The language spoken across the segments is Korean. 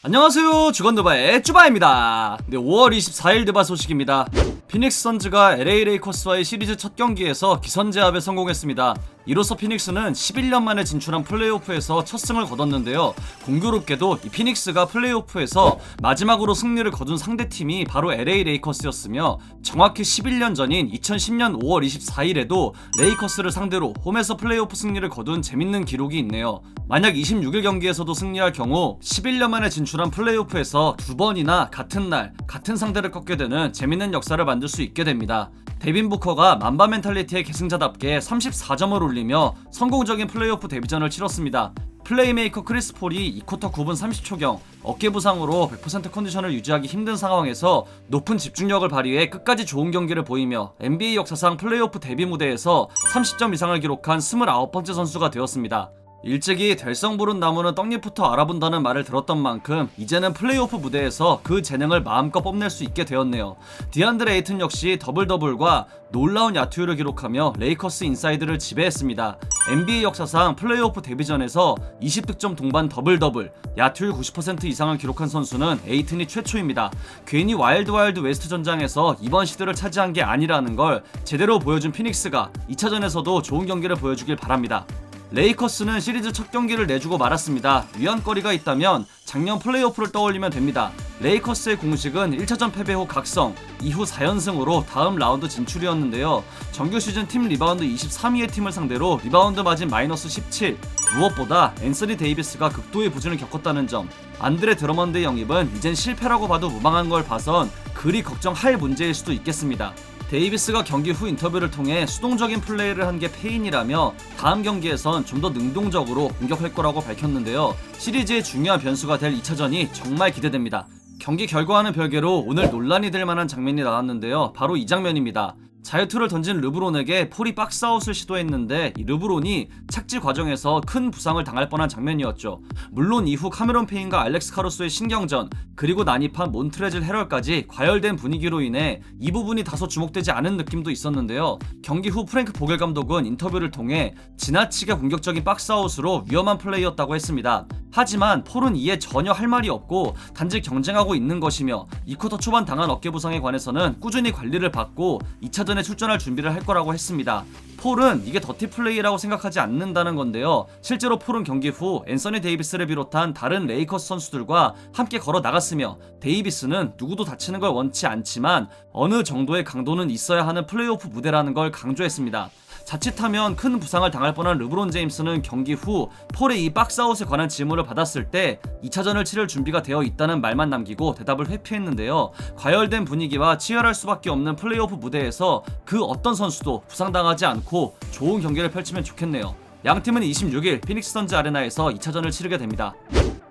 안녕하세요, 주건드바의 쭈바입니다. 5월 24일 드바 소식입니다. 피닉스 선즈가 LA 레이커스와의 시리즈 첫 경기에서 기선제압에 성공했습니다. 이로써 피닉스는 11년 만에 진출한 플레이오프에서 첫 승을 거뒀는데요. 공교롭게도 이 피닉스가 플레이오프에서 마지막으로 승리를 거둔 상대팀이 바로 LA 레이커스였으며, 정확히 11년 전인 2010년 5월 24일에도 레이커스를 상대로 홈에서 플레이오프 승리를 거둔 재밌는 기록이 있네요. 만약 26일 경기에서도 승리할 경우 11년 만에 진출한 플레이오프에서 두 번이나 같은 날 같은 상대를 꺾게 되는 재밌는 역사를 만들 수 있게 됩니다. 데빈 부커가 만바 멘탈리티의 계승자답게 34점을 올리며 성공적인 플레이오프 데뷔전을 치렀습니다. 플레이메이커 크리스 폴이 2쿼터 9분 30초경 어깨 부상으로 100% 컨디션을 유지하기 힘든 상황에서 높은 집중력을 발휘해 끝까지 좋은 경기를 보이며 NBA 역사상 플레이오프 데뷔 무대에서 30점 이상을 기록한 29번째 선수가 되었습니다. 일찍이 될성 부른 나무는 떡잎부터 알아본다는 말을 들었던 만큼 이제는 플레이오프 무대에서 그 재능을 마음껏 뽐낼 수 있게 되었네요. 디안드레 에이튼 역시 더블더블과 놀라운 야투율을 기록하며 레이커스 인사이드를 지배했습니다. NBA 역사상 플레이오프 데뷔전에서 20득점 동반 더블더블, 야투율 90% 이상을 기록한 선수는 에이튼이 최초입니다. 괜히 와일드 웨스트 전장에서 이번 시드를 차지한 게 아니라는 걸 제대로 보여준 피닉스가 2차전에서도 좋은 경기를 보여주길 바랍니다. 레이커스는 시리즈 첫 경기를 내주고 말았습니다. 위안거리가 있다면 작년 플레이오프를 떠올리면 됩니다. 레이커스의 공식은 1차전 패배 후 각성, 이후 4연승으로 다음 라운드 진출이었는데요. 정규 시즌 팀 리바운드 23위의 팀을 상대로 리바운드 마진 마이너스 17, 무엇보다 앤서니 데이비스가 극도의 부진을 겪었다는 점, 안드레 드러먼드의 영입은 이젠 실패라고 봐도 무방한 걸 봐선 그리 걱정할 문제일 수도 있겠습니다. 데이비스가 경기 후 인터뷰를 통해 수동적인 플레이를 한 게 패인이라며 다음 경기에선 좀 더 능동적으로 공격할 거라고 밝혔는데요. 시리즈의 중요한 변수가 될 2차전이 정말 기대됩니다. 경기 결과와는 별개로 오늘 논란이 될 만한 장면이 나왔는데요. 바로 이 장면입니다. 자유투를 던진 르브론에게 폴이 박스아웃을 시도했는데 이 르브론이 착지 과정에서 큰 부상을 당할 뻔한 장면이었죠. 물론 이후 카메론 페인과 알렉스 카루소의 신경전, 그리고 난입한 몬트레즐 헤럴까지 과열된 분위기로 인해 이 부분이 다소 주목되지 않은 느낌도 있었는데요. 경기 후 프랭크 보겔 감독은 인터뷰를 통해 지나치게 공격적인 박스아웃으로 위험한 플레이였다고 했습니다. 하지만 폴은 이에 전혀 할 말이 없고 단지 경쟁하고 있는 것이며 2쿼터 초반 당한 어깨 부상에 관해서는 꾸준히 관리를 받고 2차전에 출전할 준비를 할 거라고 했습니다. 폴은 이게 더티 플레이라고 생각하지 않는다는 건데요. 실제로 폴은 경기 후 앤서니 데이비스를 비롯한 다른 레이커스 선수들과 함께 걸어 나갔으며, 데이비스는 누구도 다치는 걸 원치 않지만 어느 정도의 강도는 있어야 하는 플레이오프 무대라는 걸 강조했습니다. 자칫하면 큰 부상을 당할 뻔한 르브론 제임스는 경기 후 폴의 이 박스아웃에 관한 질문을 받았을 때 2차전을 치를 준비가 되어 있다는 말만 남기고 대답을 회피했는데요. 과열된 분위기와 치열할 수밖에 없는 플레이오프 무대에서 그 어떤 선수도 부상당하지 않고 좋은 경기를 펼치면 좋겠네요. 양팀은 26일 피닉스 선즈 아레나에서 2차전을 치르게 됩니다.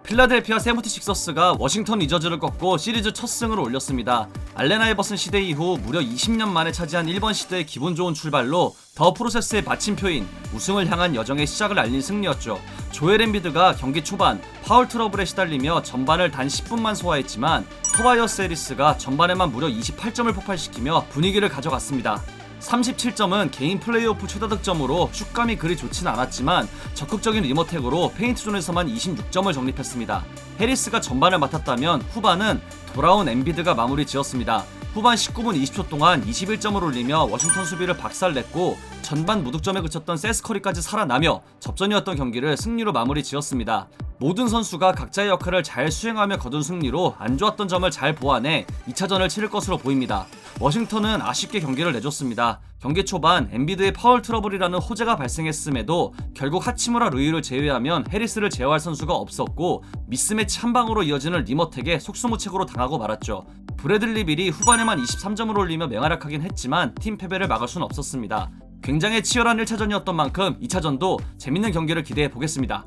필라델피아 세븐티식서스가 워싱턴 위저즈를 꺾고 시리즈 첫 승을 올렸습니다. 알렌 아이버슨 시대 이후 무려 20년 만에 차지한 1번 시드의 기분 좋은 출발로 더 프로세스의 마침표인 우승을 향한 여정의 시작을 알린 승리였죠. 조엘 엠비드가 경기 초반 파울 트러블에 시달리며 전반을 단 10분만 소화했지만 토바이어스 해리스가 전반에만 무려 28점을 폭발시키며 분위기를 가져갔습니다. 37점은 개인 플레이오프 최다 득점으로 슛감이 그리 좋진 않았지만 적극적인 리머텍으로 페인트존에서만 26점을 적립했습니다. 해리스가 전반을 맡았다면 후반은 돌아온 엠비드가 마무리 지었습니다. 후반 19분 20초 동안 21점을 올리며 워싱턴 수비를 박살냈고, 전반 무득점에 그쳤던 세스 커리까지 살아나며 접전이었던 경기를 승리로 마무리 지었습니다. 모든 선수가 각자의 역할을 잘 수행하며 거둔 승리로 안 좋았던 점을 잘 보완해 2차전을 치를 것으로 보입니다. 워싱턴은 아쉽게 경기를 내줬습니다. 경기 초반 엠비드의 파울 트러블이라는 호재가 발생했음에도 결국 하치무라 루이를 제외하면 해리스를 제어할 선수가 없었고, 미스매치 한 방으로 이어지는 리머텍에 속수무책으로 당하고 말았죠. 브래들리 빌이 후반에만 23점을 올리며 맹활약하긴 했지만 팀 패배를 막을 수는 없었습니다. 굉장히 치열한 1차전이었던 만큼 2차전도 재밌는 경기를 기대해 보겠습니다.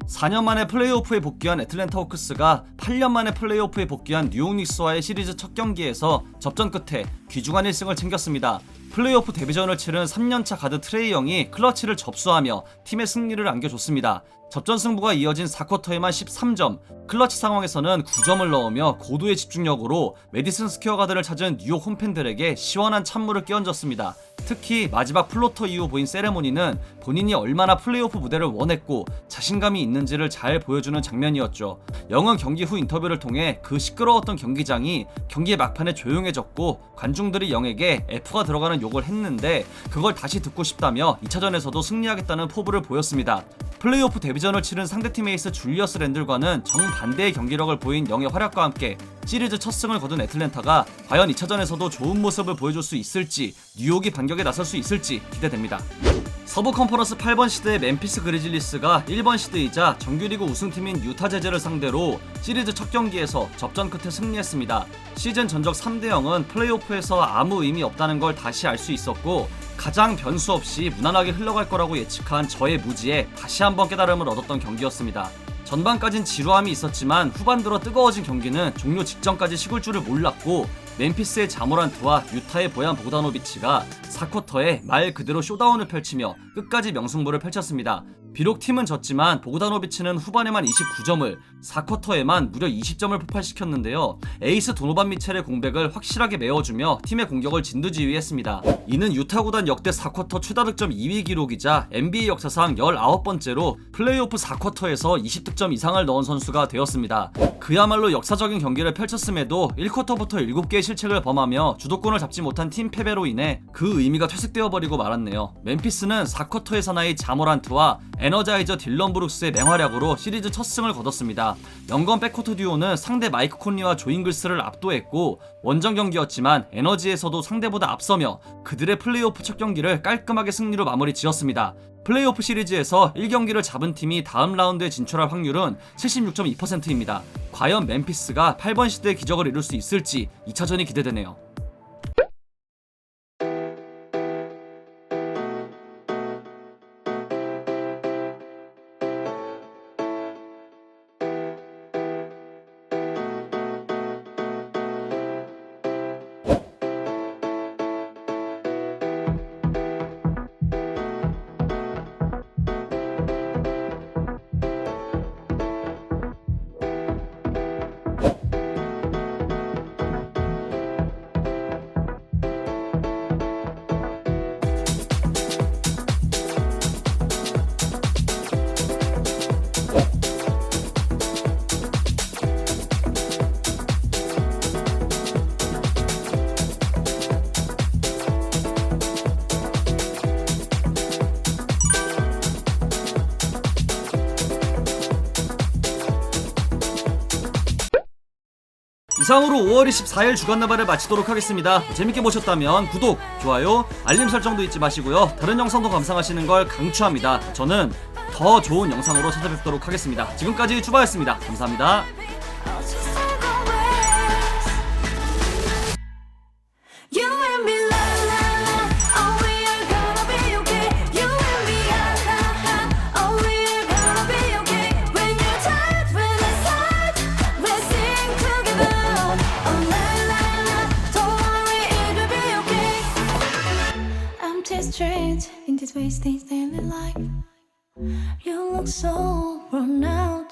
4년 만에 플레이오프에 복귀한 애틀랜타 호크스가 8년 만에 플레이오프에 복귀한 뉴욕 닉스와의 시리즈 첫 경기에서 접전 끝에 귀중한 1승을 챙겼습니다. 플레이오프 데뷔전을 치른 3년차 가드 트레이 영이 클러치를 접수하며 팀의 승리를 안겨줬습니다. 접전 승부가 이어진 4쿼터에만 13점, 클러치 상황에서는 9점을 넣으며 고도의 집중력으로 메디슨 스퀘어 가든을 찾은 뉴욕 홈팬들에게 시원한 찬물을 끼얹었습니다. 특히 마지막 플로터 이후 보인 세레모니는 본인이 얼마나 플레이오프 무대를 원했고 자신감이 있는지를 잘 보여주는 장면이었죠. 영은 경기 후 인터뷰를 통해 그 시끄러웠던 경기장이 경기의 막판에 조용해졌고 관중들이 영에게 F가 들어가는 욕을 했는데 그걸 다시 듣고 싶다며 2차전에서도 승리하겠다는 포부를 보였습니다. 플레이오프 데뷔전을 치른 상대팀 에이스 줄리어스 랜들과는 정반대의 경기력을 보인 영의 활약과 함께 시리즈 첫 승을 거둔 애틀랜타가 과연 2차전에서도 좋은 모습을 보여줄 수 있을지, 뉴욕이 반격에 나설 수 있을지 기대됩니다. 서부 컨퍼런스 8번 시드의 멤피스 그리즐리스가 1번 시드이자 정규리그 우승팀인 유타 재즈를 상대로 시리즈 첫 경기에서 접전 끝에 승리했습니다. 시즌 전적 3대0은 플레이오프에서 아무 의미 없다는 걸 다시 알 수 있었고 가장 변수 없이 무난하게 흘러갈 거라고 예측한 저의 무지에 다시 한번 깨달음을 얻었던 경기였습니다. 전반까진 지루함이 있었지만 후반 들어 뜨거워진 경기는 종료 직전까지 식을 줄을 몰랐고 멤피스의 자모란트와 유타의 보얀 보그다노비치가 4쿼터에 말 그대로 쇼다운을 펼치며 끝까지 명승부를 펼쳤습니다. 비록 팀은 졌지만 보그다노비치는 후반에만 29점을 4쿼터에만 무려 20점을 폭발시켰는데요. 에이스 도노반 미첼의 공백을 확실하게 메워주며 팀의 공격을 진두지휘했습니다. 이는 유타 구단 역대 4쿼터 최다 득점 2위 기록이자 NBA 역사상 19번째로 플레이오프 4쿼터에서 20득점 이상을 넣은 선수가 되었습니다. 그야말로 역사적인 경기를 펼쳤음에도 1쿼터부터 7개의 실책을 범하며 주도권을 잡지 못한 팀 패배로 인해 그 의미가 퇴색되어 버리고 말았네요. 멤피스는 4쿼터의 사나이 자모란트와 에너자이저 딜런 브룩스의 맹활약으로 시리즈 첫 승을 거뒀습니다. 영건 백코트 듀오는 상대 마이크 콘리와 조 잉글스를 압도했고 원정 경기였지만 에너지에서도 상대보다 앞서며 그들의 플레이오프 첫 경기를 깔끔하게 승리로 마무리 지었습니다. 플레이오프 시리즈에서 1경기를 잡은 팀이 다음 라운드에 진출할 확률은 76.2%입니다. 과연 멤피스가 8번 시대의 기적을 이룰 수 있을지 2차전이 기대되네요. 이상으로 5월 24일 주간나발을 마치도록 하겠습니다. 재밌게 보셨다면 구독, 좋아요, 알림 설정도 잊지 마시고요. 다른 영상도 감상하시는 걸 강추합니다. 저는 더 좋은 영상으로 찾아뵙도록 하겠습니다. 지금까지 쭈바였습니다. 감사합니다. Strange in this wasting daily life. You look so worn out.